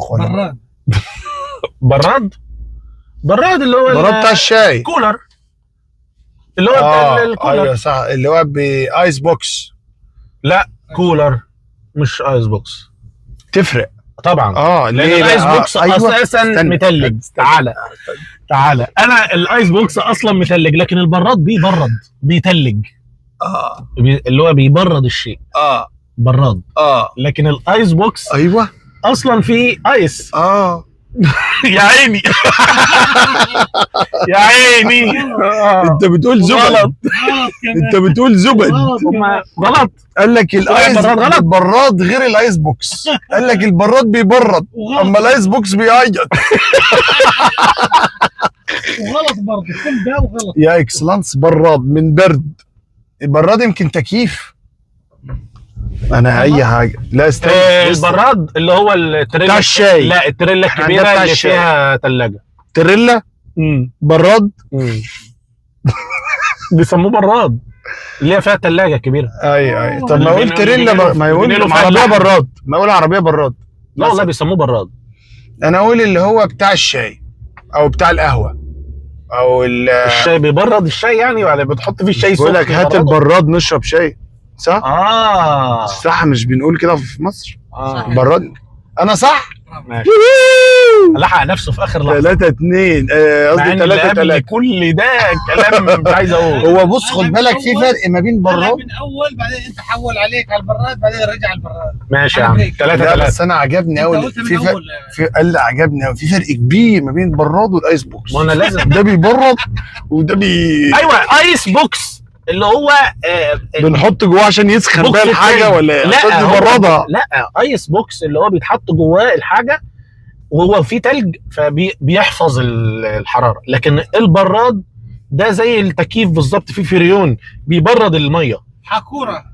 بيطبخ ولا براد. براد اللي هو براد بتاع الشاي. كولر اللي هو الكولر. ايوه صح، اللي هو بايس بوكس. لا كولر مش ايس بوكس. تفرق طبعا ليه؟ لان الايس بوكس أيوة. اساسا متلج. تعالى انا الايس بوكس اصلا متلج، لكن البراد بيتلج. اللي هو بيبرد الشيء. براد. لكن الايس بوكس ايوه اصلا فيه ايس. يا عيني يا عيني. انت بتقول زبد. غلط. انت بتقول زبد. غلط. قال لك الايس براد غلط. البراد غير الايس بوكس. قال لك البراد بيبرد اما الايس بوكس بيعيط. وغلط برضه، كل ده وغلط. يا اكسلانس، براد من برد. البراد يمكن تكييف. انا اي حاجه. لا استنى. البراد اللي هو التريلا بتاع الشاي. لا التريلا الكبيره بتاع اللي الشاي. فيها ثلاجه. تريلا براد. بيسموه براد اللي هي فيها ثلاجه كبيره. ايوه طب ما اقول تريلا ما يقول عربيه براد. ما اقول عربيه براد. لا والله بيسموه براد. انا اقول اللي هو بتاع الشاي او بتاع القهوه او الشاي بيبرد الشاي يعني، ولا بتحط فيه الشاي بقول لك هات البراد نشرب شاي. صح؟ صح، مش بنقول كده في مصر؟ براد. انا صح؟ ماشي. لحق نفسه في اخر لحظه. 3-2 قصدي 3-3. كل ده كلام مش عايز اقول. هو بص خد بالك في فرق ما بين براد. من اول بعدين انت حول عليك على البراد، بعدين رجع البراد. ماشي يا عم. 3-3. بس انا عجبني قوي في فرق. قال لي عجبني قوي في فرق كبير ما بين البراد والايس بوكس. ما انا لازم ده بيبرد وده ايوه ايس بوكس اللي هو بنحط جواه عشان يسخن بقى الحاجه ولا لا يبردها؟ لا ايس بوكس اللي هو بيتحط جواه الحاجه وهو فيه تلج فبيحفظ الحراره، لكن البراد ده زي التكييف بالظبط، فيه فريون بيبرد الميه. حكوره.